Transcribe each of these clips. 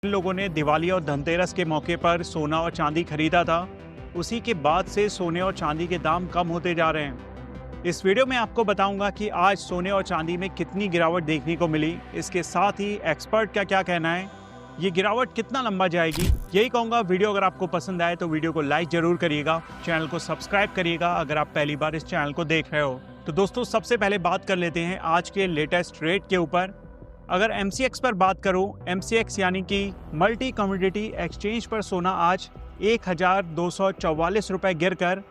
जिन लोगों ने दिवाली और धनतेरस के मौके पर सोना और चांदी खरीदा था, उसी के बाद से सोने और चांदी के दाम कम होते जा रहे हैं। इस वीडियो में आपको बताऊंगा कि आज सोने और चांदी में कितनी गिरावट देखने को मिली। इसके साथ ही एक्सपर्ट का क्या कहना है, ये गिरावट कितना लंबा जाएगी। यही कहूंगा। वीडियो अगर आपको पसंद आए तो वीडियो को लाइक जरूर करिएगा, चैनल को सब्सक्राइब करिएगा अगर आप पहली बार इस चैनल को देख रहे हो। तो दोस्तों, सबसे पहले बात कर लेते हैं आज के लेटेस्ट रेट के ऊपर। अगर MCX पर बात करूं, MCX यानी कि मल्टी कमोडिटी एक्सचेंज पर सोना आज 1,244 रुपये गिर कर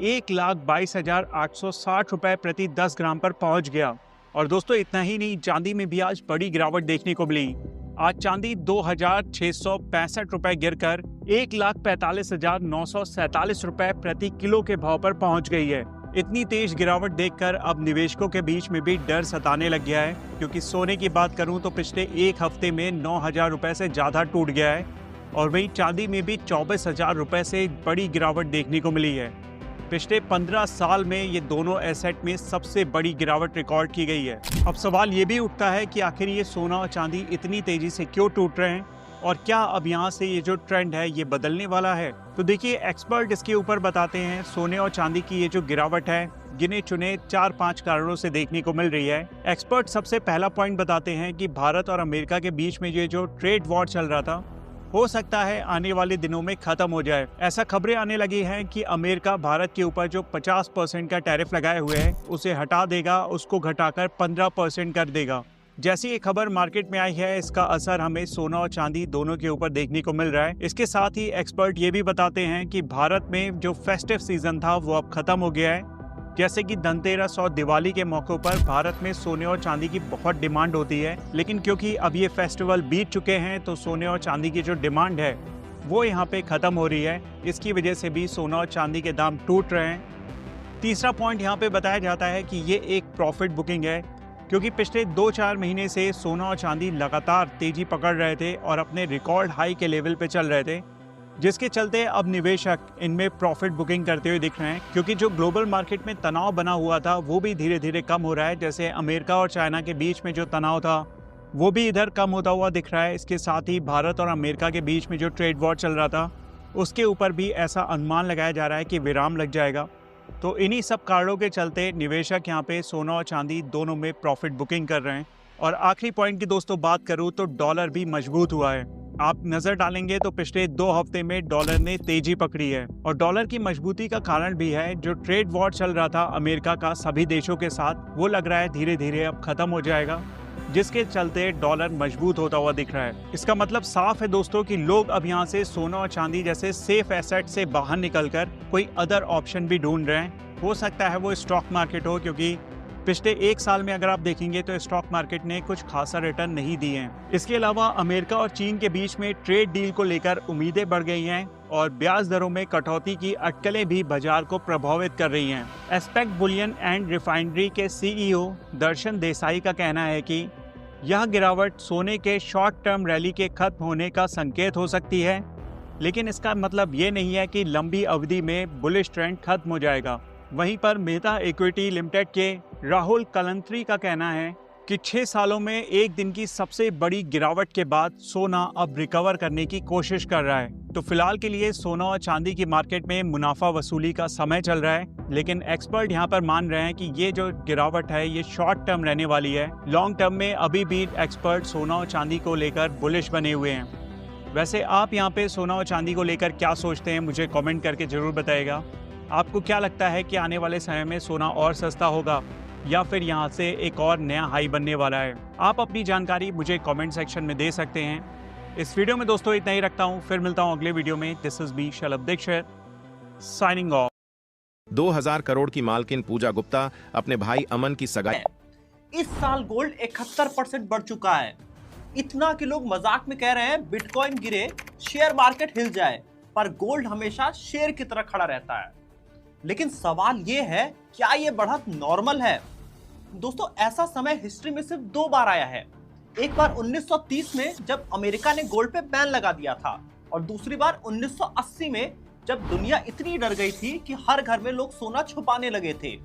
1,22,860 रुपये प्रति 10 ग्राम पर पहुंच गया। और दोस्तों, इतना ही नहीं, चांदी में भी आज बड़ी गिरावट देखने को मिली। आज चांदी 2,665 रुपये गिर कर 1,45,947 रुपये प्रति किलो के भाव पर पहुंच गई है। इतनी तेज गिरावट देखकर अब निवेशकों के बीच में भी डर सताने लग गया है, क्योंकि सोने की बात करूं तो पिछले एक हफ्ते में 9,000 रुपये से ज़्यादा टूट गया है। और वहीं चांदी में भी 24,000 रुपये से बड़ी गिरावट देखने को मिली है। पिछले 15 साल में ये दोनों एसेट में सबसे बड़ी गिरावट रिकॉर्ड की गई है। अब सवाल ये भी उठता है कि आखिर ये सोना और चांदी इतनी तेजी से क्यों टूट रहे हैं, और क्या अब यहाँ से ये जो ट्रेंड है ये बदलने वाला है। तो देखिए, एक्सपर्ट इसके ऊपर बताते हैं सोने और चांदी की ये जो गिरावट है गिने चुने 4-5 कारणों से देखने को मिल रही है। एक्सपर्ट सबसे पहला पॉइंट बताते हैं कि भारत और अमेरिका के बीच में ये जो ट्रेड वॉर चल रहा था, हो सकता है आने वाले दिनों में खत्म हो जाए। ऐसा खबरें आने लगी हैं कि अमेरिका भारत के ऊपर जो 50% का टैरिफ लगाए हुए है उसे हटा देगा, उसको घटाकर 15% कर देगा। जैसी ये खबर मार्केट में आई है, इसका असर हमें सोना और चांदी दोनों के ऊपर देखने को मिल रहा है। इसके साथ ही एक्सपर्ट ये भी बताते हैं कि भारत में जो फेस्टिव सीजन था वो अब खत्म हो गया है। जैसे कि धनतेरस और दिवाली के मौकों पर भारत में सोने और चांदी की बहुत डिमांड होती है, लेकिन क्योंकि अब ये फेस्टिवल बीत चुके हैं तो सोने और चांदी की जो डिमांड है वो यहाँ पे खत्म हो रही है। इसकी वजह से भी सोना और चांदी के दाम टूट रहे हैं। तीसरा पॉइंट यहाँ पे बताया जाता है कि ये एक प्रॉफिट बुकिंग है, क्योंकि पिछले 2-4 महीने से सोना और चांदी लगातार तेजी पकड़ रहे थे और अपने रिकॉर्ड हाई के लेवल पे चल रहे थे, जिसके चलते अब निवेशक इनमें प्रॉफिट बुकिंग करते हुए दिख रहे हैं। क्योंकि जो ग्लोबल मार्केट में तनाव बना हुआ था वो भी धीरे धीरे कम हो रहा है। जैसे अमेरिका और चाइना के बीच में जो तनाव था वो भी इधर कम होता हुआ दिख रहा है। इसके साथ ही भारत और अमेरिका के बीच में जो ट्रेड वॉर चल रहा था उसके ऊपर भी ऐसा अनुमान लगाया जा रहा है कि विराम लग जाएगा। तो इन्हीं सब कारणों के चलते निवेशक यहाँ पे सोना और चांदी दोनों में प्रॉफिट बुकिंग कर रहे हैं। और आखिरी पॉइंट की दोस्तों बात करूँ तो डॉलर भी मजबूत हुआ है। आप नजर डालेंगे तो पिछले 2 हफ्ते में डॉलर ने तेजी पकड़ी है, और डॉलर की मजबूती का कारण भी है जो ट्रेड वॉर चल रहा था अमेरिका का सभी देशों के साथ, वो लग रहा है धीरे धीरे अब खत्म हो जाएगा, जिसके चलते डॉलर मजबूत होता हुआ दिख रहा है। इसका मतलब साफ है दोस्तों कि लोग अब यहाँ से सोना और चांदी जैसे सेफ एसेट से बाहर निकलकर कोई अदर ऑप्शन भी ढूंढ रहे हैं। हो सकता है वो स्टॉक मार्केट हो, क्योंकि पिछले 1 साल में अगर आप देखेंगे तो स्टॉक मार्केट ने कुछ खासा रिटर्न नहीं दिए हैं। इसके अलावा अमेरिका और चीन के बीच में ट्रेड डील को लेकर उम्मीदें बढ़ गई हैं, और ब्याज दरों में कटौती की अटकलें भी बाजार को प्रभावित कर रही हैं। एस्पेक्ट बुलियन एंड रिफाइनरी के CEO दर्शन देसाई का कहना है कि यह गिरावट सोने के शॉर्ट टर्म रैली के खत्म होने का संकेत हो सकती है, लेकिन इसका मतलब ये नहीं है कि लंबी अवधि में बुलिश ट्रेंड खत्म हो जाएगा। वहीं पर मेहता इक्विटी लिमिटेड के राहुल कलंत्री का कहना है कि 6 सालों में एक दिन की सबसे बड़ी गिरावट के बाद सोना अब रिकवर करने की कोशिश कर रहा है। तो फिलहाल के लिए सोना और चांदी की मार्केट में मुनाफा वसूली का समय चल रहा है, लेकिन एक्सपर्ट यहाँ पर मान रहे हैं कि ये जो गिरावट है ये शॉर्ट टर्म रहने वाली है। लॉन्ग टर्म में अभी भी एक्सपर्ट सोना और चांदी को लेकर बुलिश बने हुए हैं। वैसे आप यहाँ पे सोना और चांदी को लेकर क्या सोचते हैं, मुझे कमेंट करके जरूर बताइएगा। आपको क्या लगता है कि आने वाले समय में सोना और सस्ता होगा, या फिर यहाँ से एक और नया हाई बनने वाला है? आप अपनी जानकारी मुझे कमेंट सेक्शन में दे सकते हैं। इस वीडियो में दोस्तों इतना ही रखता हूँ, फिर मिलता हूँ अगले वीडियो में। This is B Shalabh Dikshit signing off. 2000 crore की मालकिन पूजा गुप्ता अपने भाई अमन की सगाई। इस साल गोल्ड 71% बढ़ चुका है। इतना कि लोग मजाक में कह रहे हैं बिटकॉइन गिरे शेयर मार्केट हिल जाए, पर गोल्ड हमेशा शेर की तरह खड़ा रहता है। लेकिन सवाल ये है, क्या ये बढ़त नॉर्मल है? दोस्तों, ऐसा समय हिस्ट्री में सिर्फ 2 बार आया है। एक बार 1930 में जब अमेरिका ने गोल्ड पे बैन लगा दिया था, और दूसरी बार 1980 में जब दुनिया इतनी डर गई थी कि हर घर में लोग सोना छुपाने लगे थे।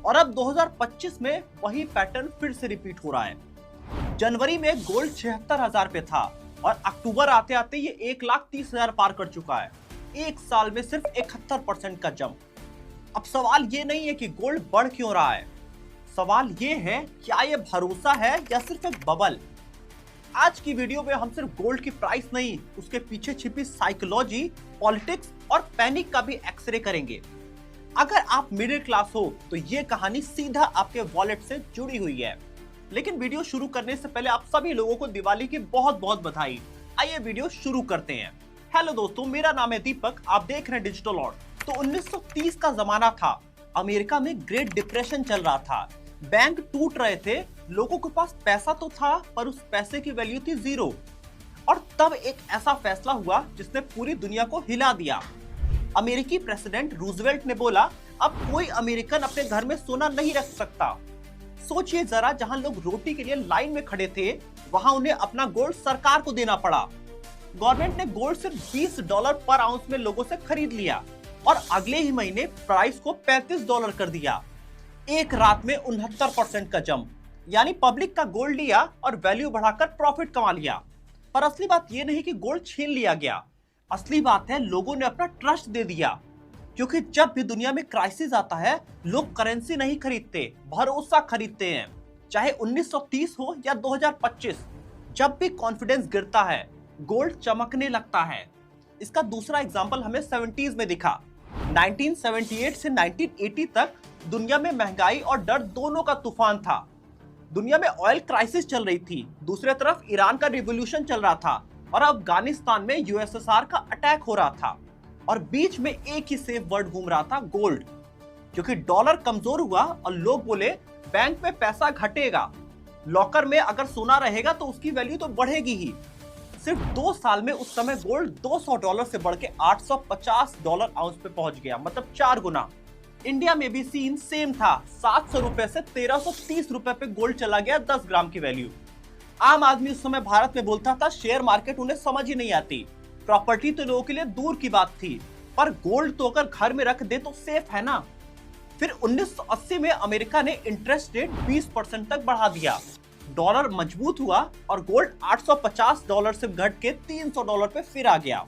और अब 2025 में वही पैटर्न फिर से रिपीट हो रहा है। जनवरी में गोल्ड 76,000 पे था, और अक्टूबर आते आते ये 1,30,000 पार कर चुका है। एक साल में सिर्फ 71% का जंप। अब सवाल ये नहीं है कि गोल्ड बढ़ क्यों रहा है, सवाल ये है क्या ये भरोसा है या सिर्फ एक बबल। आज की वीडियो में हम सिर्फ गोल्ड की प्राइस नहीं, उसके पीछे छिपी साइकोलॉजी, पॉलिटिक्स और पैनिक का भी एक्सरे करेंगे। अगर आप मिडिल क्लास हो तो ये कहानी सीधा आपके वॉलेट से जुड़ी हुई है। लेकिन वीडियो शुरू करने से पहले आप सभी लोगों को दिवाली की बहुत बहुत बधाई। आइए वीडियो शुरू करते हैं। हेलो दोस्तों, मेरा नाम है दीपक, आप देख रहे हैं डिजिटल लॉर्ड। तो 1930 का जमाना था, अमेरिका में ग्रेट डिप्रेशन चल रहा था, बैंक टूट रहे थे, लोगों के पास पैसा तो था पर उस पैसे की वैल्यू थी जीरो। और तब एक ऐसा फैसला हुआ जिसने पूरी दुनिया को हिला दिया। अमेरिकी प्रेसिडेंट रूजवेल्ट ने बोला, अब कोई अमेरिकन अपने घर में सोना नहीं रख सकता। सोचिए जरा, जहां लोग रोटी के लिए लाइन में खड़े थे, वहां उन्हें अपना गोल्ड सरकार को देना पड़ा। गवर्नमेंट ने गोल्ड सिर्फ $20 पर आउंस में लोगों से खरीद लिया और अगले ही महीने प्राइस को $35 कर दिया। एक रात में 69% का जंप। यानी पब्लिक का गोल्ड लिया और वैल्यू बढ़ाकर प्रॉफिट कमा लिया। पर असली बात यह नहीं कि गोल्ड छीन लिया गया, असली बात है लोगों ने अपना ट्रस्ट दे दिया। क्योंकि जब भी दुनिया में क्राइसिस आता है, लोग करेंसी नहीं खरीदते, भरोसा खरीदते हैं। चाहे 1930 हो या 2025, जब भी कॉन्फिडेंस गिरता है, गोल्ड चमकने लगता है। इसका दूसरा एग्जांपल हमें 70s में दिखा। 1978 से 1980 तक दुनिया में महंगाई और डर दोनों का तूफान था। दुनिया में ऑयल क्राइसिस चल रही थी, दूसरी तरफ ईरान का रिवॉल्यूशन चल रहा था और अफगानिस्तान में यूएसएसआर का अटैक हो रहा था। और बीच में एक ही सेफ वर्ड घूम रहा था, गोल्ड। क्योंकि डॉलर कमजोर हुआ और लोग बोले बैंक में पैसा घटेगा, लॉकर में अगर सोना रहेगा तो उसकी वैल्यू तो बढ़ेगी ही। सिर्फ 2 साल में उस समय गोल्ड $200 से बढ़ के $850 आउंस पे पहुंच गया, मतलब 4 गुना। इंडिया में भी सीन सेम था, 700 रुपए से 1330 रुपए पे गोल्ड चला गया 10 ग्राम की वैल्यू। आम आदमी उस समय भारत में बोलता था शेयर मार्केट उन्हें समझ ही नहीं आती, प्रॉपर्टी तो लोगों के लिए दूर की बात थी, पर गोल्ड तो अगर घर में रख दे तो सेफ है ना। फिर 1980 में अमेरिका ने इंटरेस्ट रेट 20% तक बढ़ा दिया, डॉलर मजबूत हुआ और गोल्ड $850 से घट के $300 पे फिर आ गया।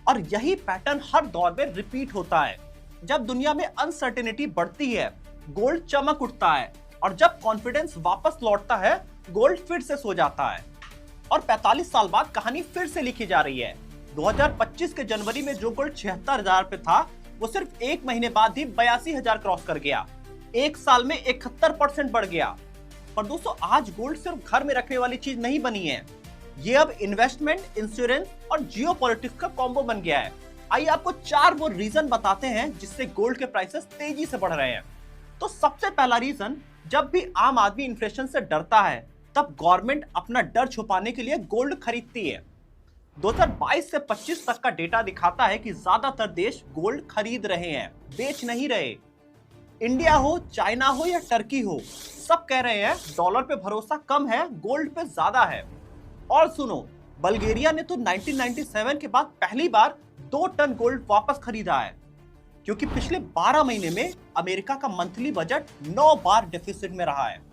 और यही पैटर्न हर दौर में रिपीट होता है। जब दुनिया में अनसर्टेनिटी बढ़ती है, गोल्ड चमक उठता है, और जब कॉन्फिडेंस वापस लौटता है, गोल्ड फिर से सो जाता है। और 45 साल बाद कहानी फिर से लिखी जा रही है। 2025 के जनवरी में जो गोल्ड 76,000 पे था, वो सिर्फ एक महीने बाद ही 82,000 क्रॉस कर गया। एक साल में 71% बढ़ गया। पर दोस्तों, आज गोल्ड सिर्फ घर में रखने वाली चीज नहीं बनी है, ये अब इन्वेस्टमेंट, इंश्योरेंस और जियोपॉलिटिक्स का कॉम्बो बन गया है। आइए आपको 4 वो रीजन बताते हैं जिससे गोल्ड के प्राइसेस तेजी से बढ़ रहे हैं। तो सबसे पहला रीजन, जब भी आम आदमी इन्फ्लेशन से डरता है, तब गवर्नमेंट अपना डर छुपाने के लिए गोल्ड खरीदती है। 2022 से 25 तक का डेटा दिखाता है कि ज्यादातर देश गोल्ड खरीद रहे हैं, बेच नहीं रहे। इंडिया हो, चाइना हो या टर्की हो, सब कह रहे हैं डॉलर पे भरोसा कम है, गोल्ड पे ज्यादा है। और सुनो, बल्गेरिया ने तो 1997 के बाद पहली बार 2 टन गोल्ड वापस खरीदा है, क्योंकि पिछले 12 महीने में अमेरिका का मंथली बजट 9 बार डेफिसिट में रहा है।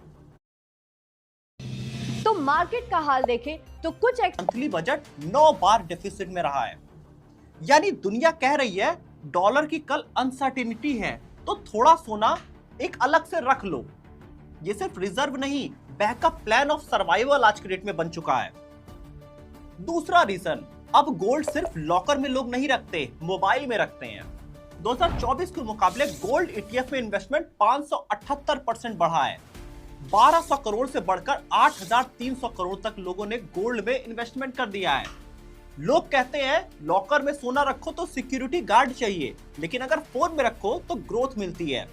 तो मार्केट का हाल देखें तो कुछ मंथली बजट 9 बार डेफिसिट में रहा है। यानी दुनिया कह रही है डॉलर की कल अनसर्टेनिटी है, तो थोड़ा सोना एक अलग से रख लो। ये सिर्फ रिजर्व नहीं, बैकअप प्लान ऑफ सर्वाइवल आज के डेट में बन चुका है। दूसरा रीजन, अब गोल्ड सिर्फ लॉकर में लोग नहीं रखते, मोबाइल में रखते हैं। 2024 के मुकाबले गोल्ड ETF में इन्वेस्टमेंट 578% बढ़ा है। 1200 करोड़ से बढ़कर 8,300 करोड़ तक लोगों ने गोल्ड में इन्वेस्टमेंट कर दिया है। लोग कहते हैं लॉकर में सोना रखो तो सिक्योरिटी गार्ड चाहिए, लेकिन अगर फोन में रखो तो ग्रोथ मिलती है।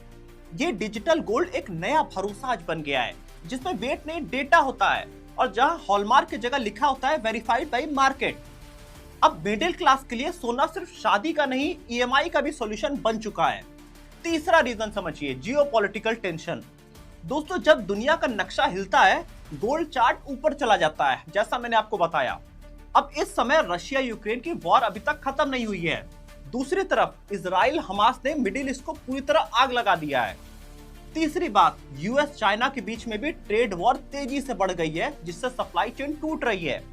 ये डिजिटल गोल्ड एक नया भरोसा आज बन गया है, जिसमें वेट नहीं, डेटा होता है, और जहां हॉलमार्क की जगह लिखा होता है वेरीफाइड बाय मार्केट। अब मिडिल क्लास के लिए सोना सिर्फ शादी का नहीं, EMI का भी सॉल्यूशन बन चुका है। तीसरा रीजन समझिए, जियोपॉलिटिकल टेंशन। दोस्तों, जब दुनिया का नक्शा हिलता है, गोल्ड चार्ट ऊपर चला जाता है, जैसा मैंने आपको बताया। अब इस समय रशिया यूक्रेन की वॉर अभी तक खत्म नहीं हुई है। दूसरी तरफ इजराइल हमास ने मिडिल ईस्ट को पूरी तरह आग लगा दिया है। तीसरी बात, यूएस चाइना के बीच में भी ट्रेड वॉर तेजी से बढ़ गई है, जिससे सप्लाई चेन टूट रही है।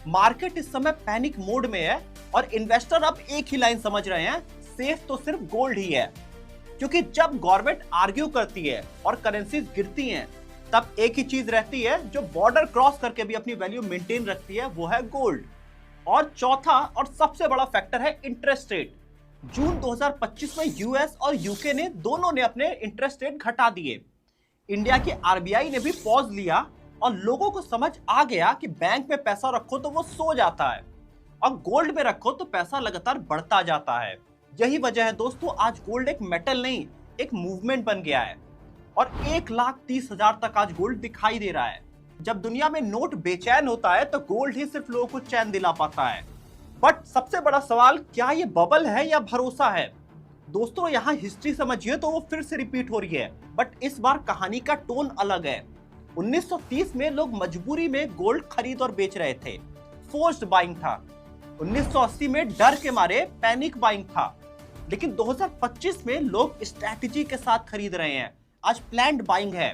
मार्केट इस समय पैनिक मोड में है और इन्वेस्टर अब एक ही लाइन समझ रहे हैं, सेफ तो सिर्फ गोल्ड ही है। क्योंकि जब गवर्नमेंट आर्ग्यू करती है और करेंसीज गिरती हैं, तब एक ही चीज रहती है जो बॉर्डर क्रॉस करके भी अपनी वैल्यू मेंटेन रखती है, वो है गोल्ड। और चौथा और सबसे बड़ा फैक्टर है इंटरेस्ट रेट। जून 2025 में यूएस और यूके ने दोनों ने अपने इंटरेस्ट रेट घटा दिए। इंडिया की आरबीआई ने भी पॉज लिया और लोगों को समझ आ गया कि बैंक में पैसा रखो तो वो सो जाता है और गोल्ड में रखो तो पैसा लगातार बढ़ता जाता है। यही वजह है दोस्तों, आज गोल्ड एक मेटल नहीं, एक मूवमेंट बन गया है और 1,30,000 तक आज गोल्ड दिखाई दे रहा है। जब दुनिया में नोट बेचैन होता है तो गोल्ड ही सिर्फ लोगों को चैन दिला पाता है। बट सबसे बड़ा सवाल, क्या ये बबल है या भरोसा है? दोस्तों, यहाँ हिस्ट्री समझिए तो वो फिर से रिपीट हो रही है, बट इस बार कहानी का टोन अलग है। 1930 में लोग मजबूरी में गोल्ड खरीद और बेच रहे थे, फोर्स्ड बाइंग था। 1980 में डर के मारे पैनिक बाइंग था। लेकिन 2025 में लोग स्ट्रैटेजी के साथ खरीद रहे हैं, आज प्लान्ड बाइंग है।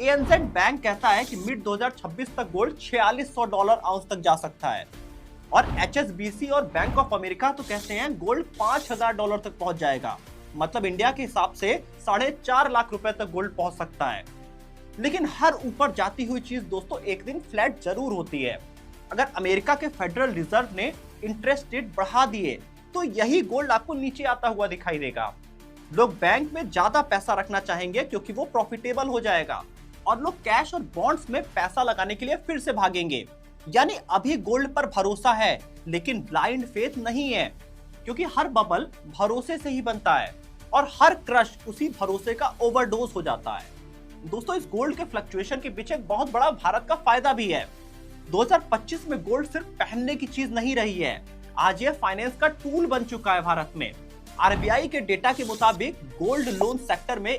एएनजेड बैंक कहता है कि मिड 2026 तक गोल्ड $4600 आउंस तक जा सकता है और एचएसबीसी और बैंक ऑफ अमेरिका तो कहते हैं गोल्ड $5000 तक पहुंच जाएगा। मतलब इंडिया के हिसाब से 4.5 लाख रुपए तक गोल्ड पहुंच सकता है। लेकिन हर ऊपर जाती हुई चीज दोस्तों एक दिन फ्लैट जरूर होती है। अगर अमेरिका के फेडरल रिजर्व ने इंटरेस्ट रेट बढ़ा दिए तो यही गोल्ड आपको नीचे आता हुआ दिखाई देगा। लोग बैंक में ज्यादा पैसा रखना चाहेंगे क्योंकि वो प्रॉफिटेबल हो जाएगा और लोग कैश और बॉन्ड्स में पैसा लगाने के लिए फिर से भागेंगे। यानी अभी गोल्ड पर भरोसा है लेकिन ब्लाइंड फेथ नहीं है, क्योंकि हर बबल भरोसे से ही बनता है और हर क्रश उसी भरोसे का ओवरडोज हो जाता है। दोस्तों, इस गोल्ड के फ्लक्चुएशन के पीछे एक बहुत बड़ा भारत का फायदा भी है। 2025 में गोल्ड सिर्फ पहनने की चीज नहीं रही है, आज ये फाइनेंस का टूल बन चुका है भारत में। आरबीआई के डेटा के मुताबिक गोल्ड लोन सेक्टर में